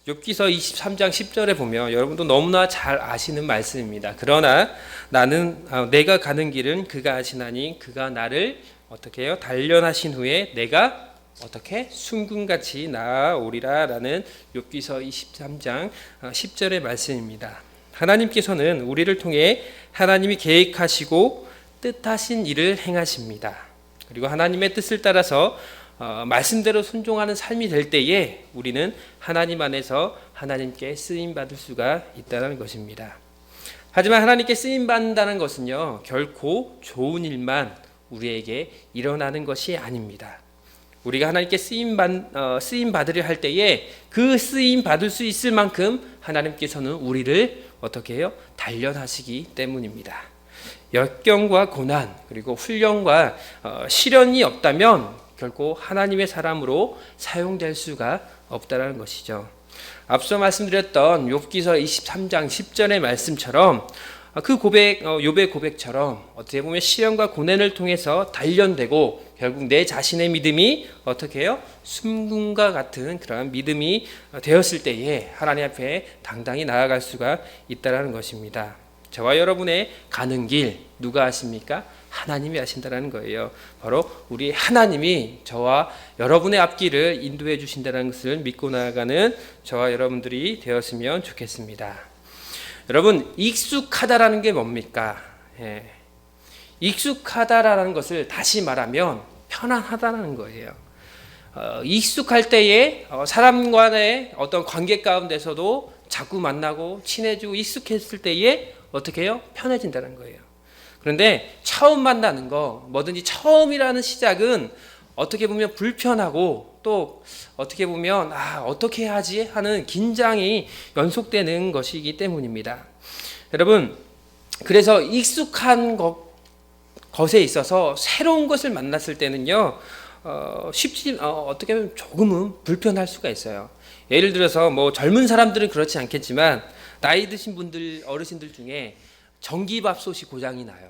욥기서 23장 10절에 보면 여러분도 너무나 잘 아시는 말씀입니다. 그러나 나는 내가 가는 길은 그가 아시나니 그가 나를 어떻게 해요? 단련하신 후에 내가 어떻게 순금같이 나아오리라 라는 욥기서 23장 10절의 말씀입니다. 하나님께서는 우리를 통해 하나님이 계획하시고 뜻하신 일을 행하십니다. 그리고 하나님의 뜻을 따라서 말씀대로 순종하는 삶이 될 때에 우리는 하나님 안에서 하나님께 쓰임받을 수가 있다는 것입니다. 하지만 하나님께 쓰임받는다는 것은요, 결코 좋은 일만 우리에게 일어나는 것이 아닙니다. 우리가 하나님께 쓰임받으려 할 때에 그 쓰임받을 수 있을 만큼 하나님께서는 우리를 어떻게 해요? 단련하시기 때문입니다. 역경과 고난 그리고 훈련과 시련이 없다면 결코 하나님의 사람으로 사용될 수가 없다는 것이죠. 앞서 말씀드렸던 욥기서 23장 10절의 말씀처럼 그 고백, 욥의 고백처럼 어떻게 보면 시련과 고난을 통해서 단련되고 결국 내 자신의 믿음이 어떻게 해요? 순금과 같은 그러한 믿음이 되었을 때에 하나님 앞에 당당히 나아갈 수가 있다는 것입니다. 저와 여러분의 가는 길 누가 아십니까? 하나님이 하신다는 거예요. 바로 우리 하나님이 저와 여러분의 앞길을 인도해 주신다는 것을 믿고 나아가는 저와 여러분들이 되었으면 좋겠습니다. 여러분, 익숙하다라는 게 뭡니까? 익숙하다라는 것을 다시 말하면 편안하다는 거예요. 익숙할 때에 사람과의 어떤 관계 가운데서도 자꾸 만나고 친해지고 익숙했을 때에 어떻게 해요? 편해진다는 거예요. 그런데 처음 만나는 거, 뭐든지 처음이라는 시작은 어떻게 보면 불편하고 또 어떻게 보면 어떻게 해야지 하는 긴장이 연속되는 것이기 때문입니다. 여러분, 그래서 익숙한 것에 있어서 새로운 것을 만났을 때는요, 어떻게 보면 조금은 불편할 수가 있어요. 예를 들어서 뭐 젊은 사람들은 그렇지 않겠지만 나이 드신 분들, 어르신들 중에 전기밥솥이 고장이 나요.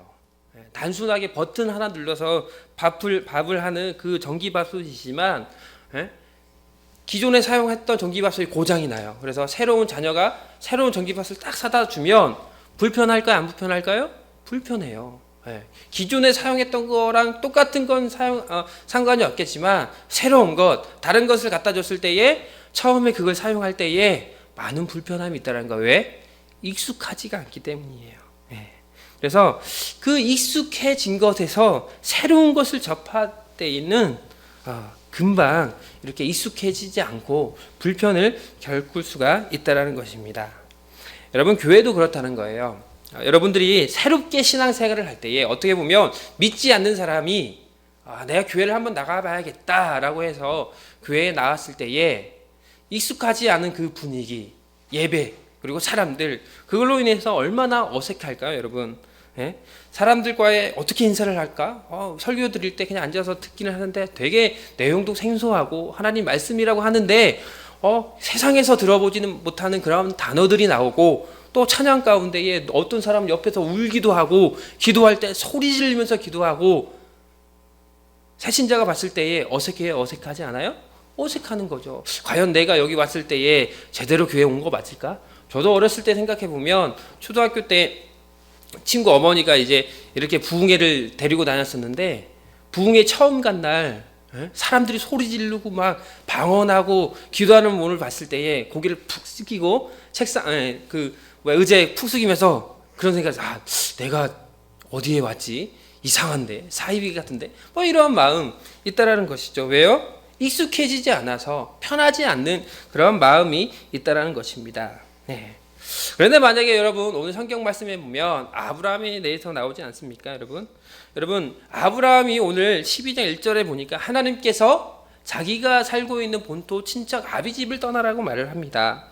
단순하게 버튼 하나 눌러서 밥을 하는 그 전기밥솥이지만 기존에 사용했던 전기밥솥이 고장이 나요. 그래서 새로운 자녀가 새로운 전기밥솥을 딱 사다 주면 불편할까요? 안 불편할까요? 불편해요. 기존에 사용했던 거랑 똑같은 건 상관이 없겠지만 새로운 것, 다른 것을 갖다 줬을 때에 처음에 그걸 사용할 때에 많은 불편함이 있다는 거. 왜? 익숙하지가 않기 때문이에요. 그래서 그 익숙해진 것에서 새로운 것을 접할 때에는 금방 이렇게 익숙해지지 않고 불편을 겪을 수가 있다는 것입니다. 여러분, 교회도 그렇다는 거예요. 여러분들이 새롭게 신앙생활을 할 때에 어떻게 보면 믿지 않는 사람이 내가 교회를 한번 나가봐야겠다라고 해서 교회에 나왔을 때에 익숙하지 않은 그 분위기, 예배, 그리고 사람들, 그걸로 인해서 얼마나 어색할까요, 여러분? 사람들과의 어떻게 인사를 할까? 설교 드릴 때 그냥 앉아서 듣기는 하는데 되게 내용도 생소하고 하나님 말씀이라고 하는데 세상에서 들어보지는 못하는 그런 단어들이 나오고 또 찬양 가운데에 어떤 사람은 옆에서 울기도 하고 기도할 때 소리 지르면서 기도하고 새신자가 봤을 때에 어색해요? 어색하지 않아요? 어색하는 거죠. 과연 내가 여기 왔을 때에 제대로 교회 온 거 맞을까? 저도 어렸을 때 생각해 보면 초등학교 때 친구 어머니가 이제 이렇게 부흥회를 데리고 다녔었는데 부흥회 처음 간 날 사람들이 소리 지르고 막 방언하고 기도하는 모습을 봤을 때에 고개를 푹 숙이고 책상 의자에 푹 숙이면서 그런 생각이 내가 어디에 왔지? 이상한데 사이비 같은데 뭐 이런 마음 있다라는 것이죠. 왜요? 익숙해지지 않아서 편하지 않는 그런 마음이 있다라는 것입니다. 그런데 만약에 여러분 오늘 성경 말씀에 보면 아브라함에 대해서 나오지 않습니까? 여러분 아브라함이 오늘 12장 1절에 보니까 하나님께서 자기가 살고 있는 본토 친척 아비집을 떠나라고 말을 합니다.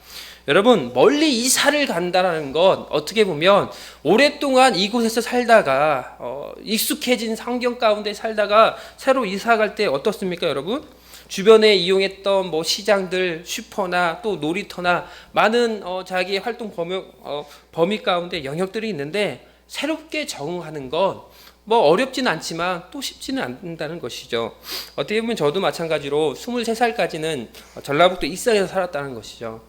여러분, 멀리 이사를 간다는 건 어떻게 보면 오랫동안 이곳에서 살다가 익숙해진 환경 가운데 살다가 새로 이사 갈 때 어떻습니까, 여러분? 주변에 이용했던 뭐 시장들, 슈퍼나 또 놀이터나 많은 자기의 활동 범위 가운데 영역들이 있는데 새롭게 적응하는 건 뭐 어렵지는 않지만 또 쉽지는 않는다는 것이죠. 어떻게 보면 저도 마찬가지로 23살까지는 전라북도 익산에서 살았다는 것이죠.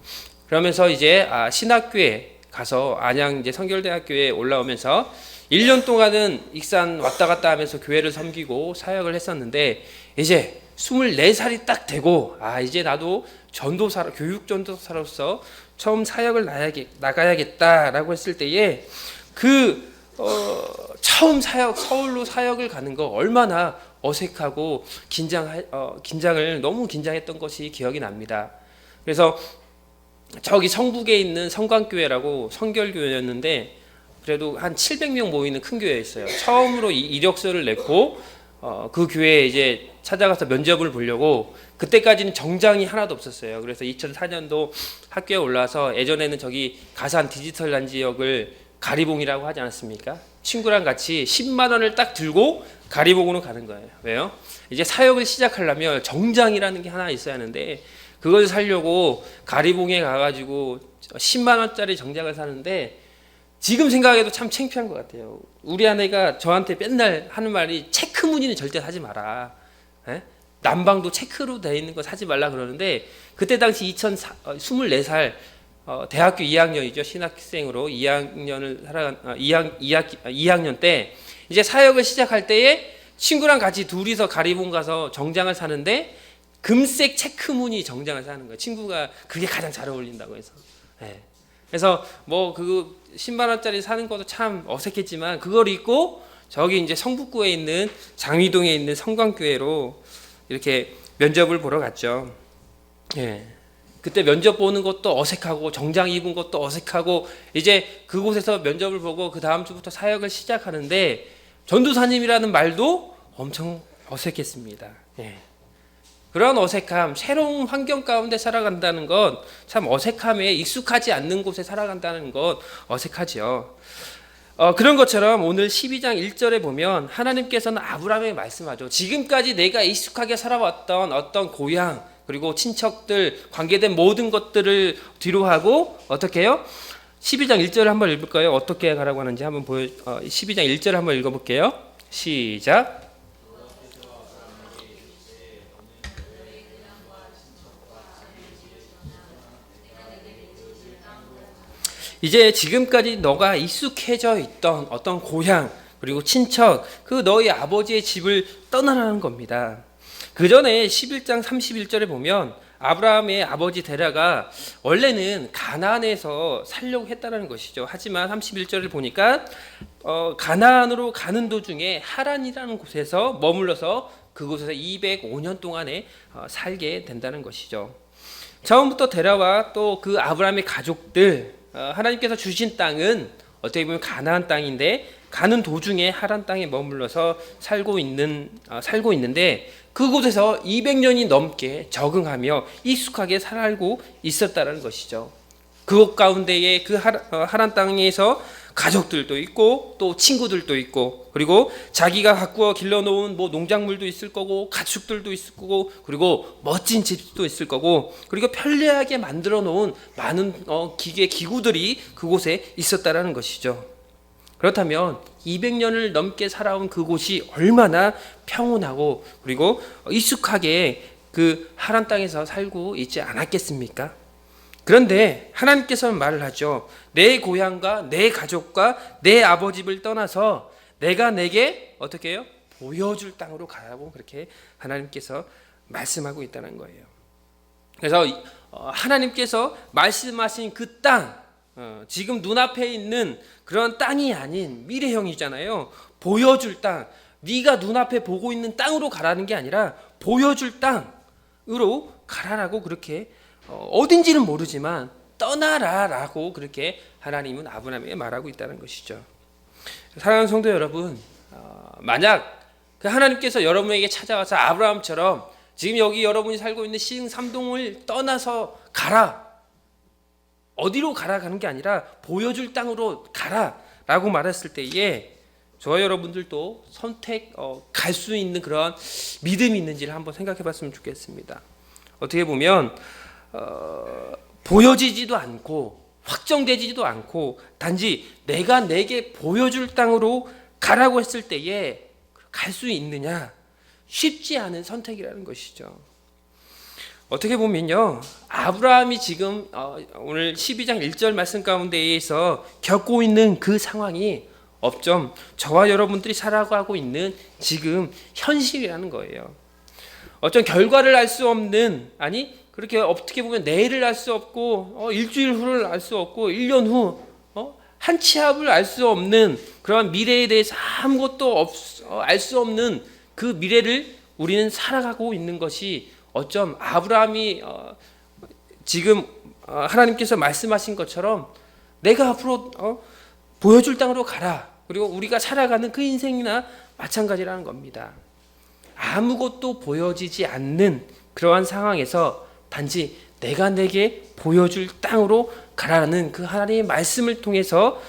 그러면서 이제 신학교에 가서 안양 이제 성결대학교에 올라오면서 1년 동안은 익산 왔다 갔다 하면서 교회를 섬기고 사역을 했었는데, 이제 24살이 딱 되고 이제 나도 전도사, 교육 전도사로서 처음 사역을 나가야겠다라고 했을 때에 처음 서울로 사역을 가는 거 얼마나 어색하고 긴장을 너무 긴장했던 것이 기억이 납니다. 그래서 저기 성북에 있는 성광교회라고 성결교회였는데, 그래도 한 700명 모이는 큰 교회였어요. 처음으로 이력서를 냈고 그 교회에 이제 찾아가서 면접을 보려고, 그때까지는 정장이 하나도 없었어요. 그래서 2004년도 학교에 올라와서, 예전에는 저기 가산 디지털 지역을 가리봉이라고 하지 않았습니까? 친구랑 같이 10만 원을 딱 들고 가리봉으로 가는 거예요. 왜요? 이제 사역을 시작하려면 정장이라는 게 하나 있어야 하는데, 그걸 사려고 가리봉에 가가지고 10만 원짜리 정장을 사는데, 지금 생각해도 참 창피한 것 같아요. 우리 아내가 저한테 맨날 하는 말이, 체크 무늬는 절대 사지 마라. 난방도 체크로 되어 있는 거 사지 말라 그러는데, 그때 당시 24살 대학교 2학년이죠. 신학생으로 2학년 때 이제 사역을 시작할 때에 친구랑 같이 둘이서 가리봉 가서 정장을 사는데, 금색 체크 무늬 정장을 사는 거예요. 친구가 그게 가장 잘 어울린다고 해서. 그래서 뭐 그 10만 원짜리 사는 것도 참 어색했지만, 그걸 입고 저기 이제 성북구에 있는 장위동에 있는 성광교회로 이렇게 면접을 보러 갔죠. 그때 면접 보는 것도 어색하고 정장 입은 것도 어색하고, 이제 그곳에서 면접을 보고 그 다음 주부터 사역을 시작하는데, 전도사님이라는 말도 엄청 어색했습니다. 그런 어색함, 새로운 환경 가운데 살아간다는 것, 참 어색함에 익숙하지 않는 곳에 살아간다는 것 어색하죠. 그런 것처럼 오늘 12장 1절에 보면 하나님께서는 아브라함에게 말씀하죠. 지금까지 내가 익숙하게 살아왔던 어떤 고향, 그리고 친척들, 관계된 모든 것들을 뒤로 하고 어떻게 해요? 12장 1절을 한번 읽을까요? 어떻게 가라고 하는지 한번 12장 1절을 한번 읽어볼게요. 시작. 이제 지금까지 너가 익숙해져 있던 어떤 고향, 그리고 친척, 그 너희 아버지의 집을 떠나라는 겁니다. 그 전에 11장 31절에 보면 아브라함의 아버지 데라가 원래는 가나안에서 살려고 했다는 것이죠. 하지만 31절을 보니까 가나안으로 가는 도중에 하란이라는 곳에서 머물러서 그곳에서 205년 동안에 살게 된다는 것이죠. 처음부터 데라와 또 그 아브라함의 가족들, 하나님께서 주신 땅은 어떻게 보면 가나안 땅인데, 가는 도중에 하란 땅에 머물러서 살고 있는데, 그곳에서 200년이 넘게 적응하며 익숙하게 살고 있었다는 것이죠. 그곳 가운데에 그 하란 땅에서 가족들도 있고 또 친구들도 있고, 그리고 자기가 가꾸어 길러놓은 뭐 농작물도 있을 거고, 가축들도 있을 거고, 그리고 멋진 집도 있을 거고, 그리고 편리하게 만들어 놓은 많은 기구들이 그곳에 있었다라는 것이죠. 그렇다면 200년을 넘게 살아온 그곳이 얼마나 평온하고 그리고 익숙하게 그 하란 땅에서 살고 있지 않았겠습니까? 그런데 하나님께서는 말을 하죠. 내 고향과 내 가족과 내 아버지를 떠나서 내가 내게 어떻게 해요? 보여줄 땅으로 가라고 그렇게 하나님께서 말씀하고 있다는 거예요. 그래서 하나님께서 말씀하신 그 땅, 지금 눈앞에 있는 그런 땅이 아닌 미래형이잖아요. 보여줄 땅, 네가 눈앞에 보고 있는 땅으로 가라는 게 아니라 보여줄 땅으로 가라라고 그렇게 어딘지는 모르지만 떠나라라고 그렇게 하나님은 아브라함에게 말하고 있다는 것이죠. 사랑하는 성도 여러분, 만약 그 하나님께서 여러분에게 찾아와서 아브라함처럼 지금 여기 여러분이 살고 있는 시흥 삼동을 떠나서 가라, 어디로 가라 가는 게 아니라 보여줄 땅으로 가라라고 말했을 때에 저와 여러분들도 갈 수 있는 그런 믿음이 있는지를 한번 생각해 봤으면 좋겠습니다. 어떻게 보면 보여지지도 않고 확정되지도 않고 단지 내가 내게 보여줄 땅으로 가라고 했을 때에 갈 수 있느냐? 쉽지 않은 선택이라는 것이죠. 어떻게 보면요, 아브라함이 지금 오늘 12장 1절 말씀 가운데에서 겪고 있는 그 상황이 업점 저와 여러분들이 살아가고 있는 지금 현실이라는 거예요. 어떤 결과를 알 수 없는, 아니 그렇게 어떻게 보면 내일을 알 수 없고 일주일 후를 알 수 없고 1년 후 한 치 앞을 알 수 없는 그런 미래에 대해서 아무것도 알 수 없는 그 미래를 우리는 살아가고 있는 것이 어쩜 아브라함이 지금 하나님께서 말씀하신 것처럼 내가 앞으로 보여줄 땅으로 가라. 그리고 우리가 살아가는 그 인생이나 마찬가지라는 겁니다. 아무것도 보여지지 않는 그러한 상황에서 단지 내가 내게 보여줄 땅으로 가라는 그 하나님의 말씀을 통해서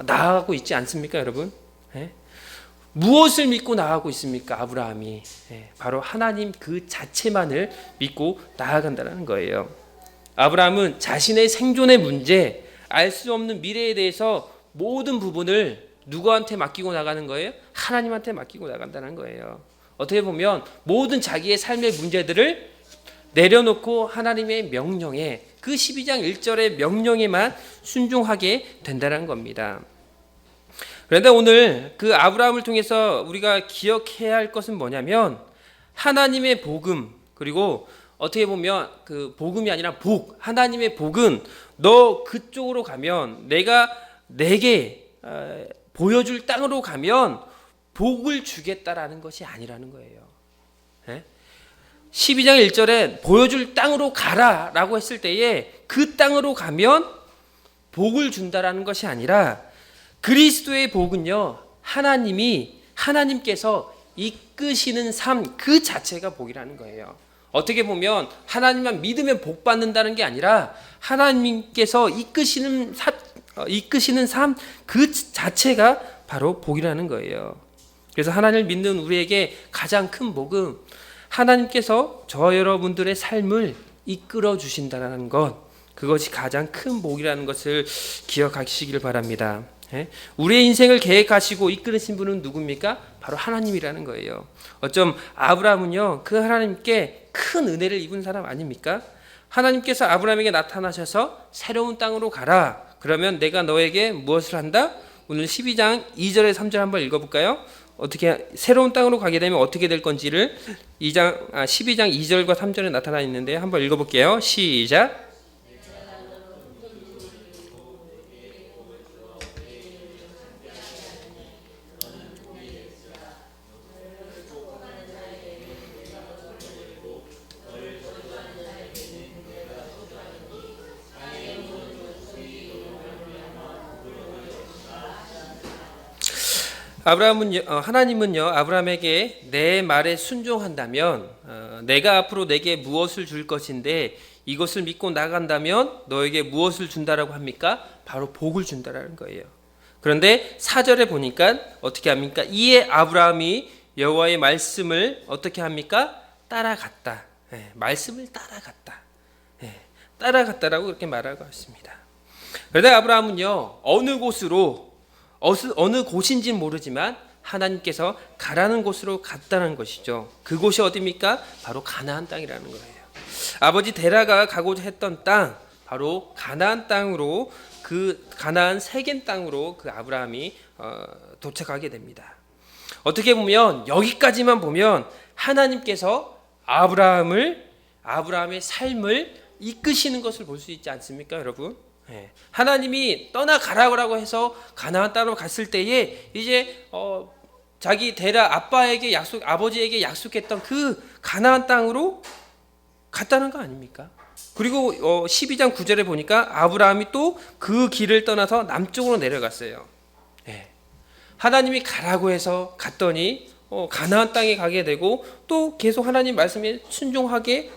나아가고 있지 않습니까, 여러분? 예? 무엇을 믿고 나아가고 있습니까, 아브라함이? 예, 바로 하나님 그 자체만을 믿고 나아간다는 거예요. 아브라함은 자신의 생존의 문제, 알 수 없는 미래에 대해서 모든 부분을 누구한테 맡기고 나가는 거예요? 하나님한테 맡기고 나간다는 거예요. 어떻게 보면 모든 자기의 삶의 문제들을 내려놓고 하나님의 명령에, 그 12장 1절의 명령에만 순종하게 된다는 겁니다. 그런데 오늘 그 아브라함을 통해서 우리가 기억해야 할 것은 뭐냐면 하나님의 복음, 그리고 어떻게 보면 그 복음이 아니라 복, 하나님의 복은 너 그쪽으로 가면, 내가 내게 보여줄 땅으로 가면 복을 주겠다라는 것이 아니라는 거예요. 12장 1절에 보여줄 땅으로 가라라고 했을 때에 그 땅으로 가면 복을 준다라는 것이 아니라, 그리스도의 복은요, 하나님께서 이끄시는 삶 그 자체가 복이라는 거예요. 어떻게 보면 하나님만 믿으면 복 받는다는 게 아니라 하나님께서 이끄시는 삶 그 자체가 바로 복이라는 거예요. 그래서 하나님을 믿는 우리에게 가장 큰 복은 하나님께서 저 여러분들의 삶을 이끌어 주신다는 것, 그것이 가장 큰 복이라는 것을 기억하시기를 바랍니다. 우리의 인생을 계획하시고 이끌으신 분은 누굽니까? 바로 하나님이라는 거예요. 어쩜 아브라함은요, 그 하나님께 큰 은혜를 입은 사람 아닙니까? 하나님께서 아브라함에게 나타나셔서 새로운 땅으로 가라. 그러면 내가 너에게 무엇을 한다? 오늘 12장 2절에 3절 한번 읽어볼까요? 어떻게 새로운 땅으로 가게 되면 어떻게 될 건지를 12장 2절과 3절에 나타나 있는데 한번 읽어볼게요. 시작. 하나님은요, 아브라함에게 내 말에 순종한다면 내가 앞으로 내게 무엇을 줄 것인데 이것을 믿고 나간다면 너에게 무엇을 준다라고 합니까? 바로 복을 준다라는 거예요. 그런데 4절에 보니까 어떻게 합니까? 이에 아브라함이 여호와의 말씀을 어떻게 합니까? 따라갔다. 말씀을 따라갔다. 따라갔다라고 그렇게 말하고 있습니다. 그런데 아브라함은요, 어느 곳인지는 모르지만 하나님께서 가라는 곳으로 갔다는 것이죠. 그곳이 어디입니까? 바로 가나안 땅이라는 거예요. 아버지 데라가 가고자 했던 땅, 바로 가나안 땅으로, 그 가나안 세겜 땅으로 그 아브라함이 도착하게 됩니다. 어떻게 보면 여기까지만 보면 하나님께서 아브라함의 삶을 이끄시는 것을 볼 수 있지 않습니까, 여러분? 하나님이 떠나가라고 해서 가나안 땅으로 갔을 때에 이제 자기 데라 아버지에게 약속했던 그 가나안 땅으로 갔다는 거 아닙니까? 그리고 12장 9절에 보니까 아브라함이 또 그 길을 떠나서 남쪽으로 내려갔어요. 하나님이 가라고 해서 갔더니 가나안 땅에 가게 되고 또 계속 하나님 말씀에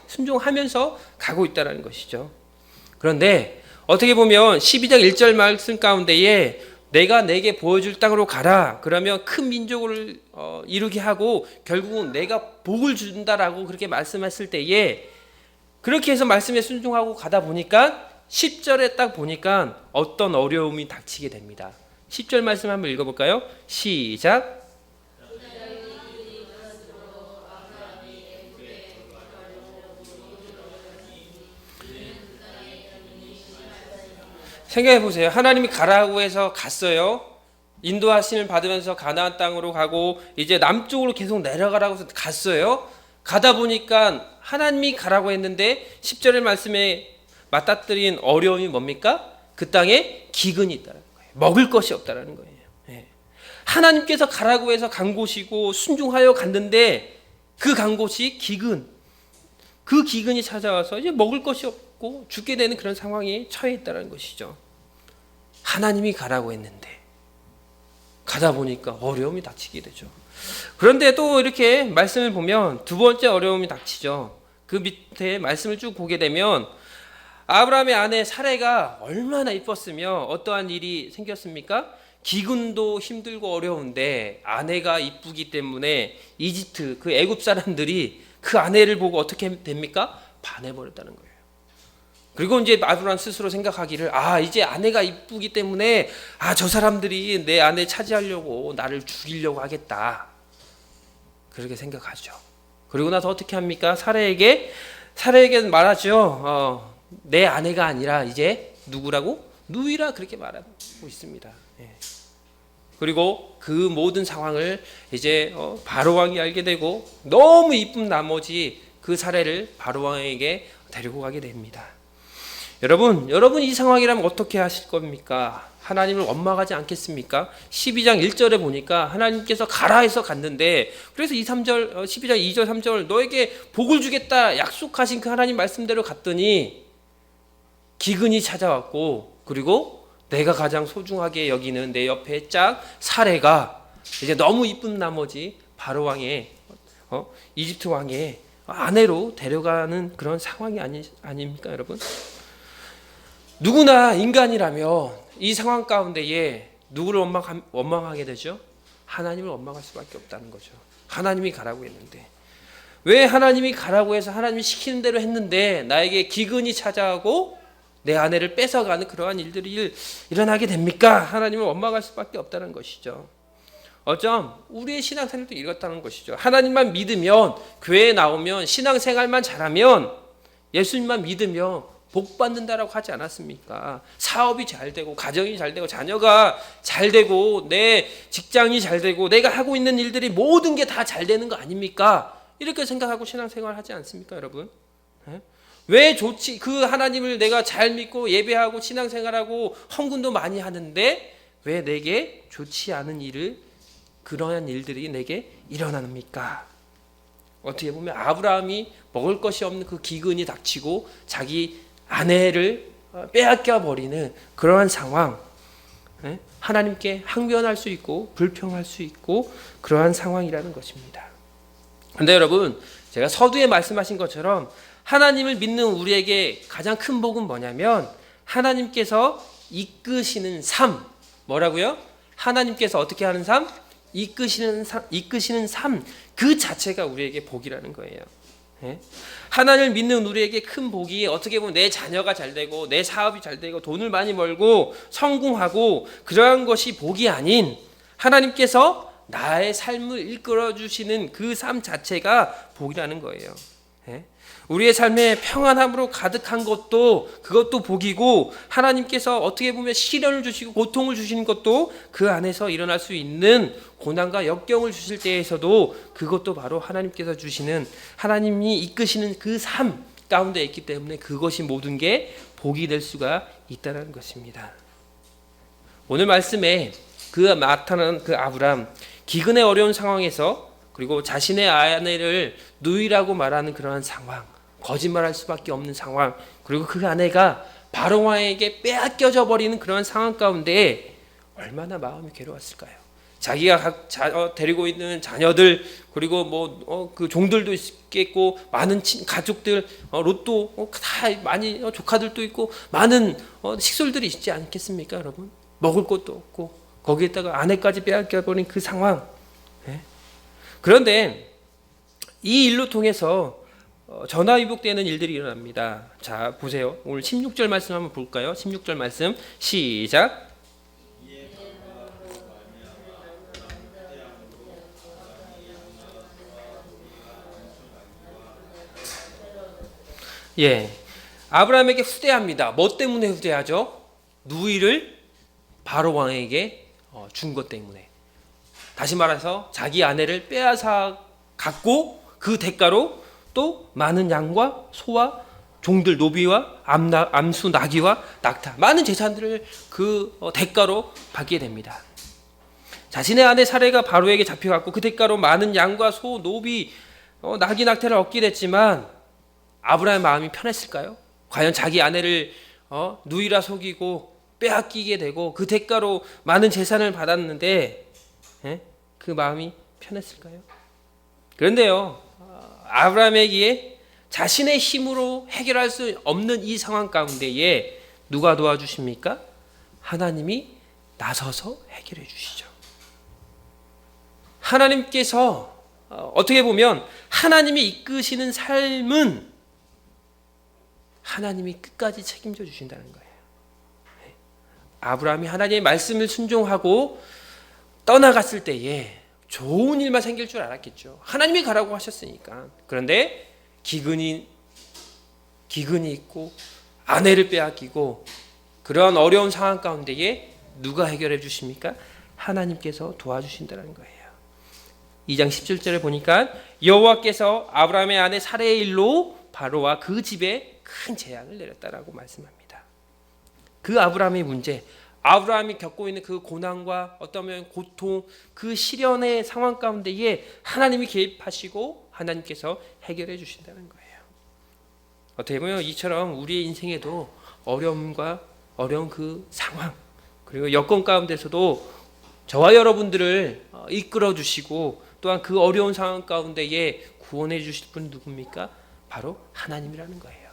순종하면서 가고 있다는 것이죠. 그런데 어떻게 보면 12장 1절 말씀 가운데에 내가 내게 보여줄 땅으로 가라. 그러면 큰 민족을 이루게 하고 결국은 내가 복을 준다라고 그렇게 말씀했을 때에 그렇게 해서 말씀에 순종하고 가다 보니까 10절에 딱 보니까 어떤 어려움이 닥치게 됩니다. 10절 말씀 한번 읽어볼까요? 시작. 생각해 보세요. 하나님이 가라고 해서 갔어요. 인도하심을 받으면서 가나안 땅으로 가고 이제 남쪽으로 계속 내려가라고 해서 갔어요. 가다 보니까 하나님이 가라고 했는데 10절의 말씀에 맞닥뜨린 어려움이 뭡니까? 그 땅에 기근이 있다는 거예요. 먹을 것이 없다는 거예요. 예. 하나님께서 가라고 해서 간 곳이고 순종하여 갔는데 그 간 곳이 기근. 그 기근이 찾아와서 이제 먹을 것이 없고 죽게 되는 그런 상황에 처해 있다는 것이죠. 하나님이 가라고 했는데 가다 보니까 어려움이 닥치게 되죠. 그런데 또 이렇게 말씀을 보면 두 번째 어려움이 닥치죠. 그 밑에 말씀을 쭉 보게 되면 아브라함의 아내 사레가 얼마나 이뻤으며 어떠한 일이 생겼습니까? 기근도 힘들고 어려운데 아내가 이쁘기 때문에 이집트 그 애굽 사람들이 그 아내를 보고 어떻게 됩니까? 반해버렸다는 거예요. 그리고 이제 아브라함 스스로 생각하기를 이제 아내가 이쁘기 때문에 저 사람들이 내 아내 차지하려고 나를 죽이려고 하겠다. 그렇게 생각하죠. 그리고 나서 어떻게 합니까? 사레에게 말하죠. 내 아내가 아니라 이제 누구라고? 누이라 그렇게 말하고 있습니다. 예. 그리고 그 모든 상황을 이제 바로왕이 알게 되고 너무 이쁜 나머지 그 사례를 바로왕에게 데리고 가게 됩니다. 여러분 이 상황이라면 어떻게 하실 겁니까? 하나님을 원망하지 않겠습니까? 12장 1절에 보니까 하나님께서 가라 해서 갔는데 그래서 12장 2절 3절 너에게 복을 주겠다 약속하신 그 하나님 말씀대로 갔더니 기근이 찾아왔고 그리고 내가 가장 소중하게 여기는 내 옆에 짝 사례가 이제 너무 이쁜 나머지 바로 왕의 이집트 왕의 아내로 데려가는 그런 상황이 아닙니까 여러분? 누구나 인간이라면 이 상황 가운데에 누구를 원망하게 되죠? 하나님을 원망할 수밖에 없다는 거죠. 하나님이 가라고 했는데 왜 하나님이 가라고 해서 하나님이 시키는 대로 했는데 나에게 기근이 찾아오고 내 아내를 뺏어가는 그러한 일들이 일어나게 됩니까? 하나님을 원망할 수밖에 없다는 것이죠. 어쩜 우리의 신앙생활도 이렇다는 것이죠. 하나님만 믿으면 교회에 나오면 신앙생활만 잘하면 예수님만 믿으면 복 받는다라고 하지 않았습니까? 사업이 잘 되고 가정이 잘 되고 자녀가 잘 되고 내 직장이 잘 되고 내가 하고 있는 일들이 모든 게 다 잘 되는 거 아닙니까? 이렇게 생각하고 신앙생활 하지 않습니까 여러분? 왜 좋지? 그 하나님을 내가 잘 믿고 예배하고 신앙생활하고 헌금도 많이 하는데 왜 내게 좋지 않은 그러한 일들이 내게 일어납니까? 어떻게 보면 아브라함이 먹을 것이 없는 그 기근이 닥치고 자기 아내를 빼앗겨 버리는 그러한 상황, 하나님께 항변할 수 있고 불평할 수 있고 그러한 상황이라는 것입니다. 그런데 여러분 제가 서두에 말씀하신 것처럼 하나님을 믿는 우리에게 가장 큰 복은 뭐냐면 하나님께서 이끄시는 삶, 뭐라고요? 하나님께서 어떻게 하는 삶? 이끄시는 삶 그 자체가 우리에게 복이라는 거예요. 하나님을 믿는 우리에게 큰 복이 어떻게 보면 내 자녀가 잘 되고 내 사업이 잘 되고 돈을 많이 벌고 성공하고 그러한 것이 복이 아닌 하나님께서 나의 삶을 이끌어 주시는 그 삶 자체가 복이라는 거예요. 우리의 삶에 평안함으로 가득한 그것도 복이고 하나님께서 어떻게 보면 시련을 주시고 고통을 주시는 것도 그 안에서 일어날 수 있는 고난과 역경을 주실 때에서도 그것도 바로 하나님께서 주시는 하나님이 이끄시는 그 삶 가운데 있기 때문에 그것이 모든 게 복이 될 수가 있다는 것입니다. 오늘 말씀에 그 나타난 그 아브람 기근의 어려운 상황에서 그리고 자신의 아내를 누이라고 말하는 그러한 상황, 거짓말할 수밖에 없는 상황, 그리고 그 아내가 바로왕에게 빼앗겨져 버리는 그런 상황 가운데 얼마나 마음이 괴로웠을까요? 자기가 데리고 있는 자녀들 그리고 그 종들도 있겠고 많은 가족들 롯도 다 많이 조카들도 있고 많은 식솔들이 있지 않겠습니까, 여러분? 먹을 것도 없고 거기에다가 아내까지 빼앗겨 버린 그 상황. 그런데 이 일로 통해서 전화위복되는 일들이 일어납니다. 자, 보세요. 오늘 16절 말씀 한번 볼까요? 16절 말씀 시작. 예, 아브라함에게 후대합니다. 뭐 때문에 후대하죠? 누이를 바로 왕에게 준 것 때문에. 다시 말해서 자기 아내를 빼앗아 갖고 그 대가로 또 많은 양과 소와 종들, 노비와 암수, 나귀와 낙타, 많은 재산들을 그 대가로 받게 됩니다. 자신의 아내 사례가 바로에게 잡혀갔고 그 대가로 많은 양과 소, 노비, 나귀, 낙타를 얻게 됐지만 아브라함의 마음이 편했을까요? 과연 자기 아내를 누이라 속이고 빼앗기게 되고 그 대가로 많은 재산을 받았는데 그 마음이 편했을까요? 그런데요, 아브라함에게 자신의 힘으로 해결할 수 없는 이 상황 가운데에 누가 도와주십니까? 하나님이 나서서 해결해 주시죠. 하나님께서 어떻게 보면 하나님이 이끄시는 삶은 하나님이 끝까지 책임져 주신다는 거예요. 아브라함이 하나님의 말씀을 순종하고 떠나갔을 때에 좋은 일만 생길 줄 알았겠죠. 하나님이 가라고 하셨으니까. 그런데 기근이 있고 아내를 빼앗기고 그런 어려운 상황 가운데에 누가 해결해 주십니까? 하나님께서 도와주신다는 거예요. 2장 17절에 보니까 여호와께서 아브라함의 아내 사레의 일로 바로와 그 집에 큰 재앙을 내렸다라고 말씀합니다. 그 아브라함의 문제, 아브라함이 겪고 있는 그 고난과 어떠면 고통, 그 시련의 상황 가운데에 하나님이 개입하시고 하나님께서 해결해 주신다는 거예요. 어떻게 보면 이처럼 우리의 인생에도 어려움과 어려운 그 상황, 그리고 여건 가운데서도 저와 여러분들을 이끌어 주시고 또한 그 어려운 상황 가운데에 구원해 주실 분은 누굽니까? 바로 하나님이라는 거예요.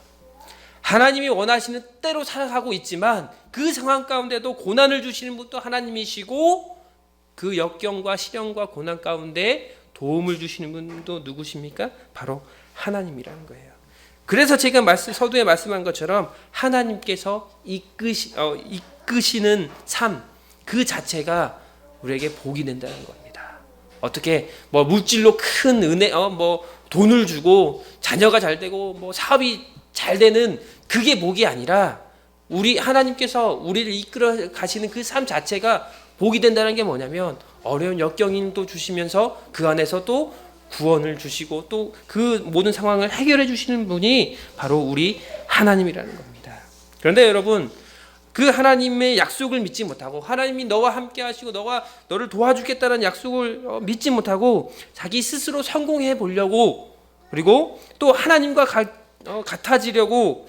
하나님이 원하시는 때로 살아가고 있지만 그 상황 가운데도 고난을 주시는 분도 하나님이시고 그 역경과 시련과 고난 가운데 도움을 주시는 분도 누구십니까? 바로 하나님이라는 거예요. 그래서 제가 서두에 말씀한 것처럼 하나님께서 이끄시는 삶 그 자체가 우리에게 복이 된다는 겁니다. 어떻게 물질로 큰 은혜, 돈을 주고 자녀가 잘 되고 사업이 잘 되는 그게 복이 아니라 우리 하나님께서 우리를 이끌어 가시는 그 삶 자체가 복이 된다는 게 뭐냐면 어려운 역경도 주시면서 그 안에서 또 구원을 주시고 또 그 모든 상황을 해결해 주시는 분이 바로 우리 하나님이라는 겁니다. 그런데 여러분, 그 하나님의 약속을 믿지 못하고 하나님이 너와 함께 하시고 너를 도와주겠다는 약속을 믿지 못하고 자기 스스로 성공해 보려고 그리고 또 하나님과 같아지려고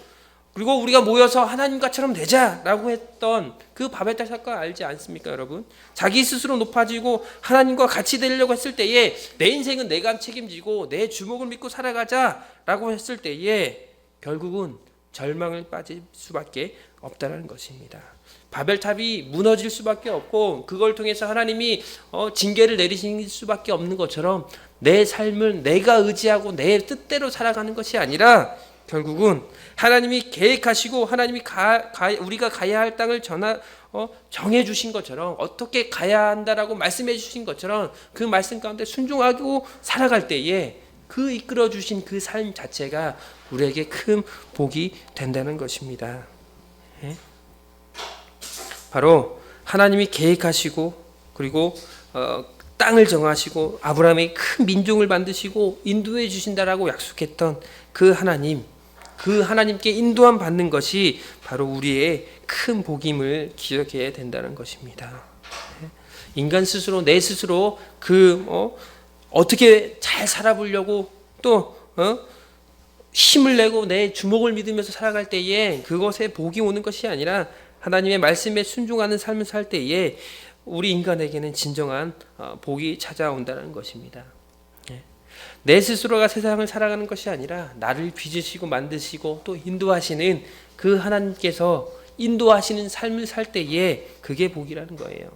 그리고 우리가 모여서 하나님과처럼 되자라고 했던 그 바벨탑 사건 알지 않습니까, 여러분? 자기 스스로 높아지고 하나님과 같이 되려고 했을 때에 내 인생은 내가 책임지고 내 주목을 믿고 살아가자라고 했을 때에 결국은 절망을 빠질 수밖에 없다는 것입니다. 바벨탑이 무너질 수밖에 없고 그걸 통해서 하나님이 징계를 내리실 수밖에 없는 것처럼 내 삶을 내가 의지하고 내 뜻대로 살아가는 것이 아니라 결국은 하나님이 계획하시고 하나님이 우리가 가야 할 땅을 정해 주신 것처럼 어떻게 가야 한다라고 말씀해 주신 것처럼 그 말씀 가운데 순종하고 살아갈 때에 그 이끌어 주신 그 삶 자체가 우리에게 큰 복이 된다는 것입니다. 바로 하나님이 계획하시고 그리고 땅을 정하시고 아브라함에게 큰 민족을 만드시고 인도해 주신다라고 약속했던 그 하나님, 그 하나님께 인도함 받는 것이 바로 우리의 큰 복임을 기억해야 된다는 것입니다. 인간 스스로 내 스스로 어떻게 잘 살아보려고 또 힘을 내고 내 주목을 믿으면서 살아갈 때에 그것에 복이 오는 것이 아니라 하나님의 말씀에 순종하는 삶을 살 때에 우리 인간에게는 진정한 복이 찾아온다는 것입니다. 내 스스로가 세상을 살아가는 것이 아니라 나를 빚으시고 만드시고 또 인도하시는 그 하나님께서 인도하시는 삶을 살 때에 그게 복이라는 거예요.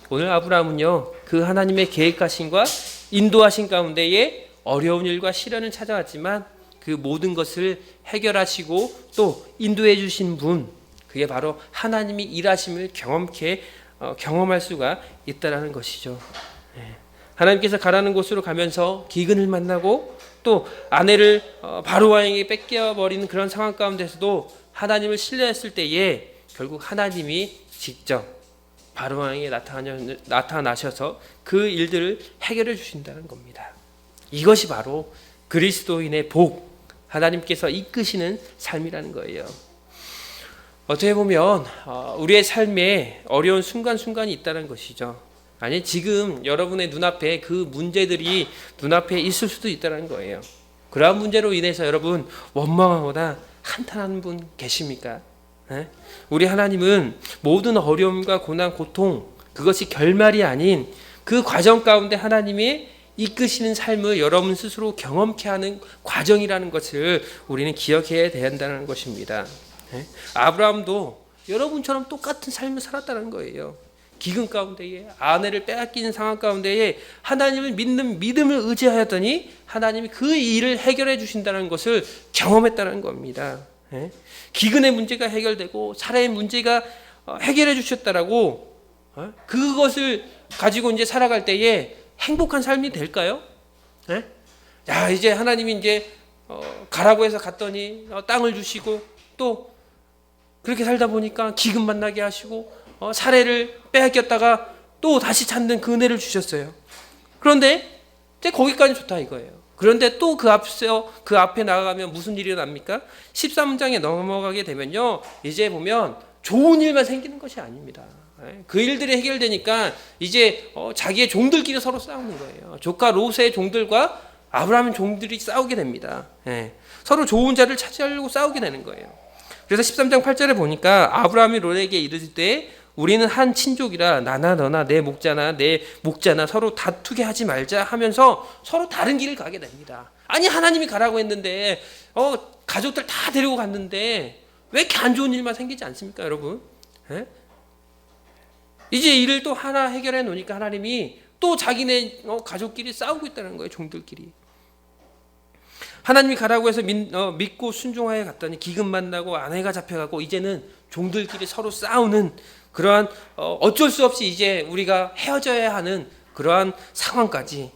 오늘 아브라함은요, 그 하나님의 계획하심과 인도하신 가운데에 어려운 일과 시련을 찾아왔지만 그 모든 것을 해결하시고 또 인도해 주신 분, 그게 바로 하나님이 일하심을 경험할 수가 있다라는 것이죠. 하나님께서 가라는 곳으로 가면서 기근을 만나고 또 아내를 바로 왕에게 뺏겨버리는 그런 상황 가운데서도 하나님을 신뢰했을 때에 결국 하나님이 직접 바로 왕에게 나타나셔서 그 일들을 해결해 주신다는 겁니다. 이것이 바로 그리스도인의 복, 하나님께서 이끄시는 삶이라는 거예요. 어떻게 보면 우리의 삶에 어려운 순간순간이 있다는 것이죠. 아니, 지금 여러분의 눈앞에 그 문제들이 눈앞에 있을 수도 있다는 거예요. 그러한 문제로 인해서 여러분 원망하거나 한탄하는 분 계십니까? 우리 하나님은 모든 어려움과 고난, 고통, 그것이 결말이 아닌 그 과정 가운데 하나님이 이끄시는 삶을 여러분 스스로 경험케 하는 과정이라는 것을 우리는 기억해야 된다는 것입니다. 아브라함도 여러분처럼 똑같은 삶을 살았다는 거예요. 기근 가운데에 아내를 빼앗기는 상황 가운데에 하나님을 믿는 믿음을 의지하였더니 하나님이 그 일을 해결해 주신다는 것을 경험했다는 겁니다. 기근의 문제가 해결되고 사람의 문제가 해결해 주셨다라고 그것을 가지고 이제 살아갈 때에 행복한 삶이 될까요? 야, 이제 하나님이 이제 가라고 해서 갔더니 땅을 주시고 또 그렇게 살다 보니까 기근 만나게 하시고 사례를 빼앗겼다가 또 다시 찾는 그 은혜를 주셨어요. 그런데 이제 거기까지 좋다 이거예요. 그런데 또 그 앞에 나가면 무슨 일이 납니까? 13장에 넘어가게 되면요, 이제 보면 좋은 일만 생기는 것이 아닙니다. 그 일들이 해결되니까 이제 자기의 종들끼리 서로 싸우는 거예요. 조카 롯의 종들과 아브라함의 종들이 싸우게 됩니다. 서로 좋은 자를 차지하려고 싸우게 되는 거예요. 그래서 13장 8절에 보니까 아브라함이 롯에게 이르실 때 우리는 한 친족이라 나나 너나 내 목자나 서로 다투게 하지 말자 하면서 서로 다른 길을 가게 됩니다. 아니, 하나님이 가라고 했는데 가족들 다 데리고 갔는데 왜 이렇게 안 좋은 일만 생기지 않습니까, 여러분? 이제 일을 또 하나 해결해 놓으니까 하나님이 또 자기네 가족끼리 싸우고 있다는 거예요, 종들끼리. 하나님이 가라고 해서 믿고 순종하여 갔더니 기근 만나고 아내가 잡혀가고 이제는 종들끼리 서로 싸우는 그러한 어쩔 수 없이 이제 우리가 헤어져야 하는 그러한 상황까지.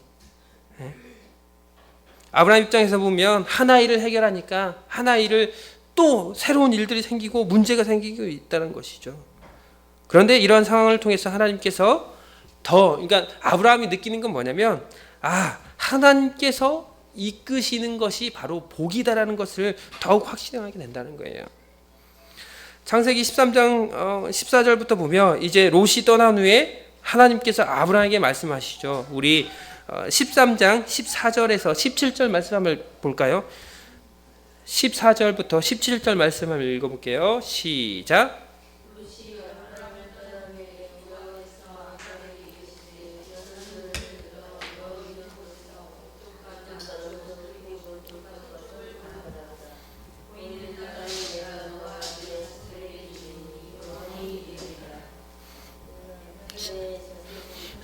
아브라함 입장에서 보면 하나 일을 해결하니까 하나 일을 또 새로운 일들이 생기고 문제가 생기고 있다는 것이죠. 그런데 이러한 상황을 통해서 하나님께서 그러니까 아브라함이 느끼는 건 뭐냐면 하나님께서 이끄시는 것이 바로 복이다라는 것을 더욱 확신하게 된다는 거예요. 창세기 13장 14절부터 보면 이제 롯이 떠난 후에 하나님께서 아브라함에게 말씀하시죠. 우리 13장 14절에서 17절 말씀 한번 볼까요? 14절부터 17절 말씀 한번 읽어볼게요. 시작.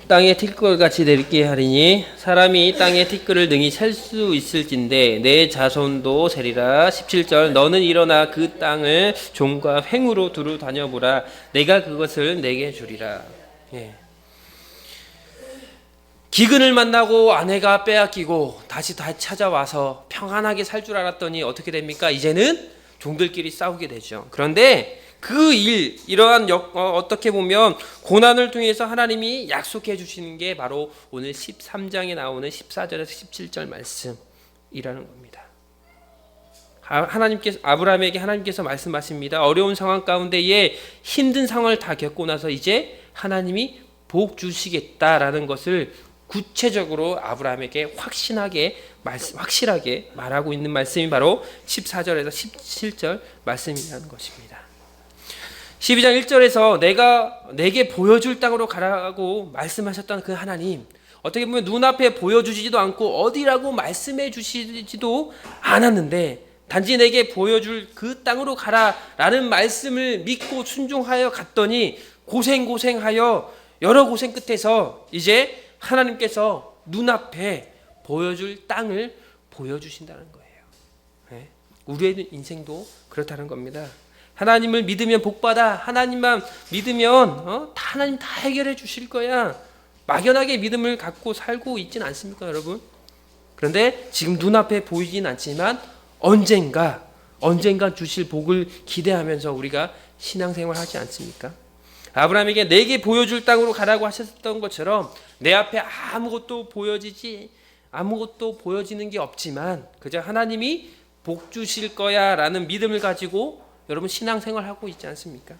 땅에 티끌같이 내리게 하리니 사람이 땅에 티끌을 능히 셀 수 있을진데 내 자손도 세리라. 17절 너는 일어나 그 땅을 종과 횡으로 두루 다녀보라. 내가 그것을 내게 주리라. 기근을 만나고 아내가 빼앗기고 다시 찾아와서 평안하게 살 줄 알았더니 어떻게 됩니까? 이제는 종들끼리 싸우게 되죠. 그런데 그 이러한 어떻게 보면 고난을 통해서 하나님이 약속해 주시는 게 바로 오늘 13장에 나오는 14절에서 17절 말씀이라는 겁니다. 아브라함에게 하나님께서 말씀하십니다. 어려운 상황 가운데에 힘든 상황을 다 겪고 나서 이제 하나님이 복 주시겠다라는 것을 구체적으로 아브라함에게 확실하게 말하고 있는 말씀이 바로 14절에서 17절 말씀이라는 것입니다. 12장 1절에서 내가 내게 보여줄 땅으로 가라고 말씀하셨던 그 하나님, 어떻게 보면 눈앞에 보여주지도 않고 어디라고 말씀해 주시지도 않았는데 단지 내게 보여줄 그 땅으로 가라라는 말씀을 믿고 순종하여 갔더니 고생하여 여러 고생 끝에서 이제 하나님께서 눈앞에 보여줄 땅을 보여주신다는 거예요. 우리의 인생도 그렇다는 겁니다. 하나님을 믿으면 복받아. 하나님만 믿으면 하나님 다 해결해 주실 거야. 막연하게 믿음을 갖고 살고 있지는 않습니까, 여러분? 그런데 지금 눈앞에 보이진 않지만 언젠가 주실 복을 기대하면서 우리가 신앙생활 하지 않습니까? 아브라함에게 내게 보여줄 땅으로 가라고 하셨던 것처럼 내 앞에 아무것도 보여지는 게 없지만 그저 하나님이 복 주실 거야 라는 믿음을 가지고 여러분 신앙생활 하고 있지 않습니까?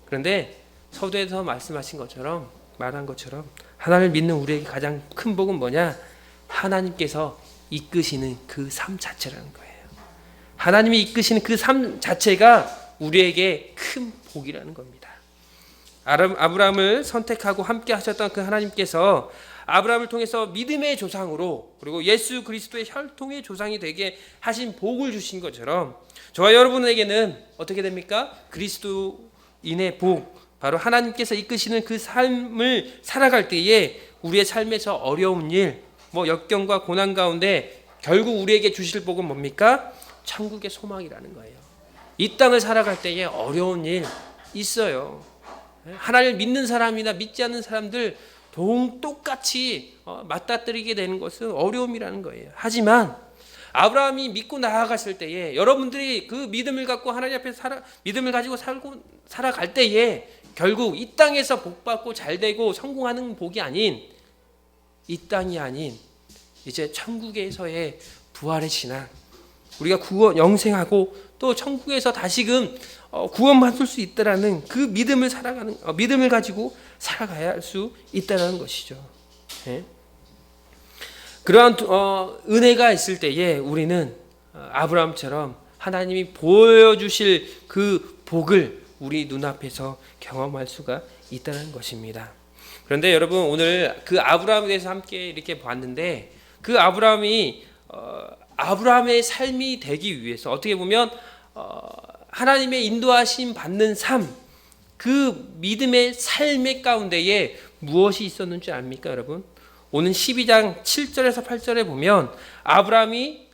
그런데 서두에서 말한 것처럼 하나님을 믿는 우리에게 가장 큰 복은 뭐냐? 하나님께서 이끄시는 그 삶 자체라는 거예요. 하나님이 이끄시는 그 삶 자체가 우리에게 큰 복이라는 겁니다. 아브라함을 선택하고 함께 하셨던 그 하나님께서 아브라함을 통해서 믿음의 조상으로 그리고 예수 그리스도의 혈통의 조상이 되게 하신 복을 주신 것처럼 저와 여러분에게는 어떻게 됩니까? 그리스도인의 복, 바로 하나님께서 이끄시는 그 삶을 살아갈 때에 우리의 삶에서 어려운 일, 역경과 고난 가운데 결국 우리에게 주실 복은 뭡니까? 천국의 소망이라는 거예요. 이 땅을 살아갈 때에 어려운 일 있어요. 하나님을 믿는 사람이나 믿지 않는 사람들 똑같이 맞닥뜨리게 되는 것은 어려움이라는 거예요. 하지만 아브라함이 믿고 나아갔을 때에 여러분들이 그 믿음을 갖고 하나님 앞에 믿음을 가지고 살아갈 때에 결국 이 땅에서 복받고 잘되고 성공하는 복이 아닌 이 땅이 아닌 이제 천국에서의 부활의 신앙, 우리가 영생하고 또 천국에서 다시금 구원받을 수 있다라는 그 믿음을 가지고 살아가야 할 수 있다라는 것이죠. 그러한 은혜가 있을 때에 우리는 아브라함처럼 하나님이 보여주실 그 복을 우리 눈앞에서 경험할 수가 있다는 것입니다. 그런데 여러분 오늘 그 아브라함에 대해서 함께 이렇게 봤는데 그 아브라함의 삶이 되기 위해서 어떻게 보면 하나님의 인도하심 받는 삶, 그 믿음의 삶의 가운데에 무엇이 있었는 줄 압니까, 여러분? 오늘 12장 7절에서 8절에 보면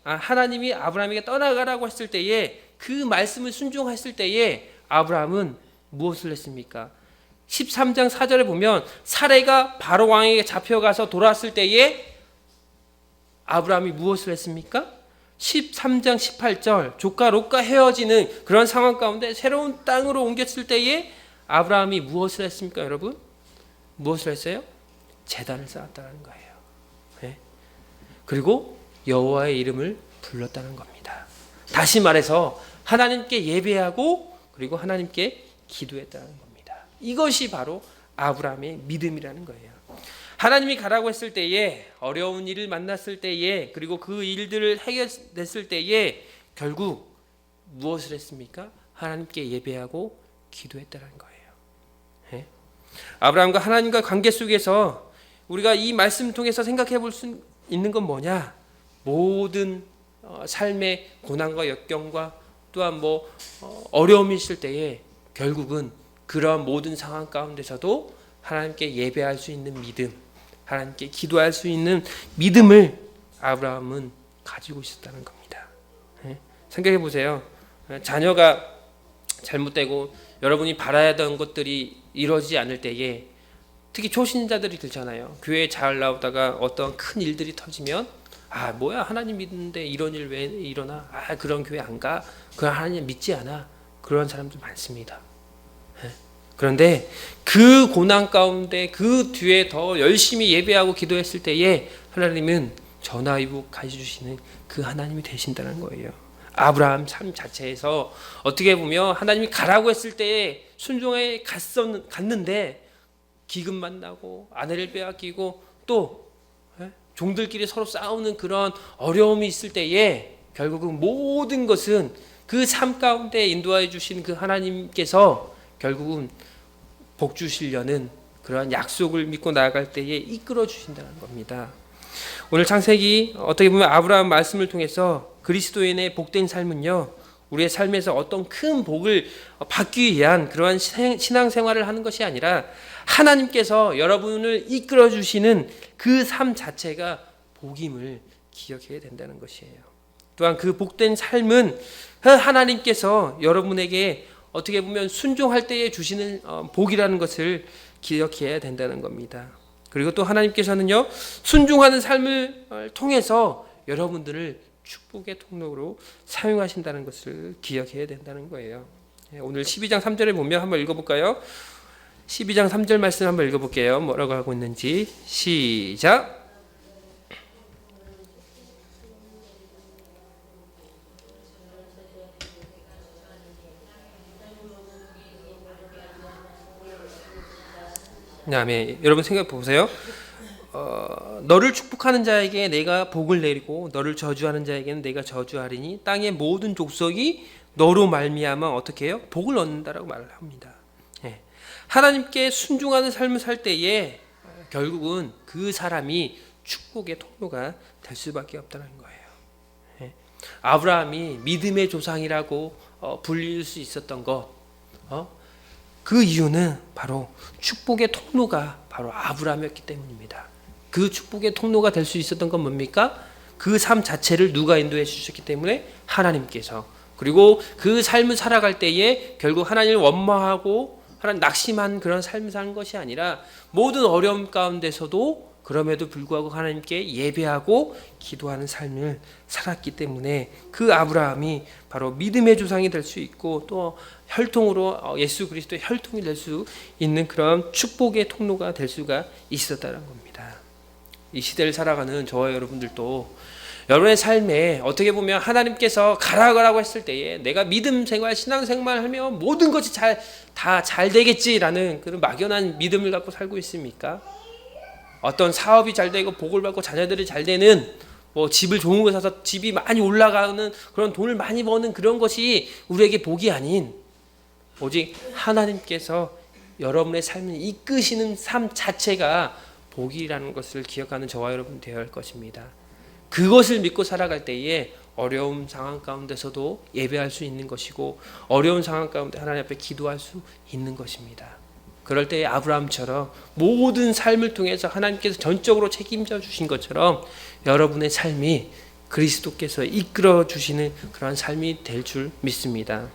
하나님이 아브라함에게 떠나가라고 했을 때에 그 말씀을 순종했을 때에 아브라함은 무엇을 했습니까? 13장 4절에 보면 사레가 바로 왕에게 잡혀가서 돌아왔을 때에 아브라함이 무엇을 했습니까? 13장 18절 조카 롯과 헤어지는 그런 상황 가운데 새로운 땅으로 옮겼을 때에 아브라함이 무엇을 했습니까, 여러분? 무엇을 했어요? 제단을 쌓았다는 거예요. 네? 그리고 여호와의 이름을 불렀다는 겁니다. 다시 말해서 하나님께 예배하고 그리고 하나님께 기도했다는 겁니다. 이것이 바로 아브라함의 믿음이라는 거예요. 하나님이 가라고 했을 때에 어려운 일을 만났을 때에 그리고 그 일들을 해결됐을 때에 결국 무엇을 했습니까? 하나님께 예배하고 기도했다는 거예요. 네? 아브라함과 하나님과 관계 속에서 우리가 이 말씀 통해서 생각해 볼 수 있는 건 뭐냐? 모든 삶의 고난과 역경과 또한 어려움이 있을 때에 결국은 그러한 모든 상황 가운데서도 하나님께 예배할 수 있는 믿음, 하나님께 기도할 수 있는 믿음을 아브라함은 가지고 있었다는 겁니다. 생각해 보세요. 자녀가 잘못되고 여러분이 바라야 하던 것들이 이루어지지 않을 때에 특히 초신자들이 들잖아요. 교회에 잘 나오다가 어떤 큰 일들이 터지면 뭐야 하나님 믿는데 이런 일 왜 일어나? 그런 교회 안 가? 그 하나님 믿지 않아? 그런 사람들 많습니다. 그런데 그 고난 가운데 그 뒤에 더 열심히 예배하고 기도했을 때에 하나님은 전화위복 가져주시는 그 하나님이 되신다는 거예요. 아브라함 삶 자체에서 어떻게 보면 하나님이 가라고 했을 때에 순종에 갔는데 기근 만나고 아내를 빼앗기고 또 종들끼리 서로 싸우는 그런 어려움이 있을 때에 결국은 모든 것은 그 삶 가운데 인도해 주신 그 하나님께서 결국은 복 주시려는 그러한 약속을 믿고 나아갈 때에 이끌어 주신다는 겁니다. 오늘 창세기 어떻게 보면 아브라함 말씀을 통해서 그리스도인의 복된 삶은요, 우리의 삶에서 어떤 큰 복을 받기 위한 그러한 신앙생활을 하는 것이 아니라 하나님께서 여러분을 이끌어 주시는 그 삶 자체가 복임을 기억해야 된다는 것이에요. 또한 그 복된 삶은 하나님께서 여러분에게 어떻게 보면 순종할 때에 주시는 복이라는 것을 기억해야 된다는 겁니다. 그리고 또 하나님께서는요, 순종하는 삶을 통해서 여러분들을 축복의 통로로 사용하신다는 것을 기억해야 된다는 거예요. 오늘 12장 3절에 보면 한번 읽어볼까요? 12장 3절 말씀 한번 읽어볼게요. 뭐라고 하고 있는지. 시작. 아멘. 여러분 생각해 보세요. 너를 축복하는 자에게 내가 복을 내리고 너를 저주하는 자에게는 내가 저주하리니 땅의 모든 족속이 너로 말미암아 어떻게 해요? 복을 얻는다라고 말을 합니다. 예. 하나님께 순종하는 삶을 살 때에 결국은 그 사람이 축복의 통로가 될 수밖에 없다는 거예요. 예. 아브라함이 믿음의 조상이라고 불릴 수 있었던 것, 그 이유는 바로 축복의 통로가 바로 아브라함이었기 때문입니다. 그 축복의 통로가 될 수 있었던 건 뭡니까? 그 삶 자체를 누가 인도해 주셨기 때문에 하나님께서. 그리고 그 삶을 살아갈 때에 결국 하나님을 원망하고 하나님 낙심한 그런 삶을 사는 것이 아니라 모든 어려움 가운데서도 그럼에도 불구하고 하나님께 예배하고 기도하는 삶을 살았기 때문에 그 아브라함이 바로 믿음의 조상이 될 수 있고 또 혈통으로 예수 그리스도의 혈통이 될 수 있는 그런 축복의 통로가 될 수가 있었다는 겁니다. 이 시대를 살아가는 저와 여러분들도 여러분의 삶에 어떻게 보면 하나님께서 가라고 했을 때에 내가 믿음 생활, 신앙 생활 하면 모든 것이 다 잘 되겠지라는 그런 막연한 믿음을 갖고 살고 있습니까? 어떤 사업이 잘 되고 복을 받고 자녀들이 잘 되는 집을 좋은 거 사서 집이 많이 올라가는 그런 돈을 많이 버는 그런 것이 우리에게 복이 아닌 오직 하나님께서 여러분의 삶을 이끄시는 삶 자체가 복이라는 것을 기억하는 저와 여러분 되어야 할 것입니다. 그것을 믿고 살아갈 때에 어려운 상황 가운데서도 예배할 수 있는 것이고 어려운 상황 가운데 하나님 앞에 기도할 수 있는 것입니다. 그럴 때에 아브라함처럼 모든 삶을 통해서 하나님께서 전적으로 책임져 주신 것처럼 여러분의 삶이 그리스도께서 이끌어 주시는 그런 삶이 될 줄 믿습니다.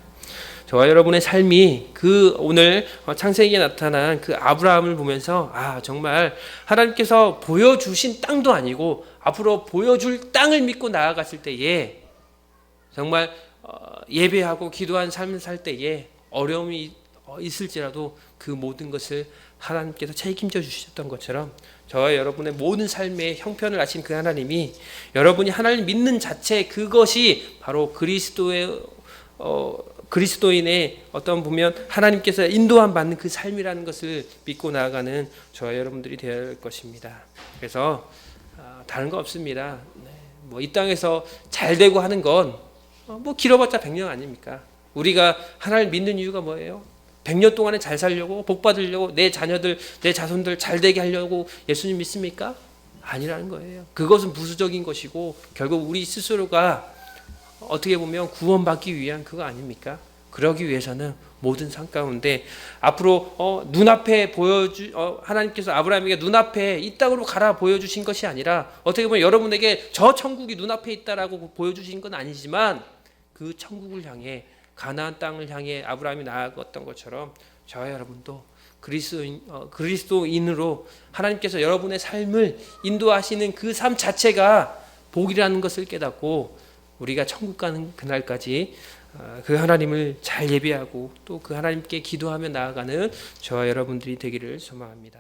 저와 여러분의 삶이 그 오늘 창세기에 나타난 그 아브라함을 보면서 정말 하나님께서 보여주신 땅도 아니고 앞으로 보여줄 땅을 믿고 나아갔을 때에 정말 예배하고 기도한 삶을 살 때에 어려움이 있을지라도 그 모든 것을 하나님께서 책임져 주셨던 것처럼 저와 여러분의 모든 삶의 형편을 아신 그 하나님이 여러분이 하나님 믿는 자체 그것이 바로 그리스도인의 어떤 보면 하나님께서 인도함 받는 그 삶이라는 것을 믿고 나아가는 저와 여러분들이 되어야 할 것입니다. 그래서 다른 거 없습니다. 이 땅에서 잘 되고 하는 건 길어봤자 100년 아닙니까? 우리가 하나님 믿는 이유가 뭐예요? 100년 동안에 잘 살려고 복 받으려고 내 자녀들 내 자손들 잘 되게 하려고 예수님 믿습니까? 아니라는 거예요. 그것은 부수적인 것이고 결국 우리 스스로가 어떻게 보면 구원받기 위한 그거 아닙니까? 그러기 위해서는 모든 삶 가운데 앞으로 눈앞에 하나님께서 아브라함에게 눈앞에 이 땅으로 가라 보여주신 것이 아니라 어떻게 보면 여러분에게 저 천국이 눈앞에 있다라고 보여주신 건 아니지만 그 천국을 향해 가나안 땅을 향해 아브라함이 나아갔던 것처럼 저와 여러분도 그리스도인으로 하나님께서 여러분의 삶을 인도하시는 그 삶 자체가 복이라는 것을 깨닫고 우리가 천국 가는 그날까지 그 하나님을 잘 예배하고 또 그 하나님께 기도하며 나아가는 저와 여러분들이 되기를 소망합니다.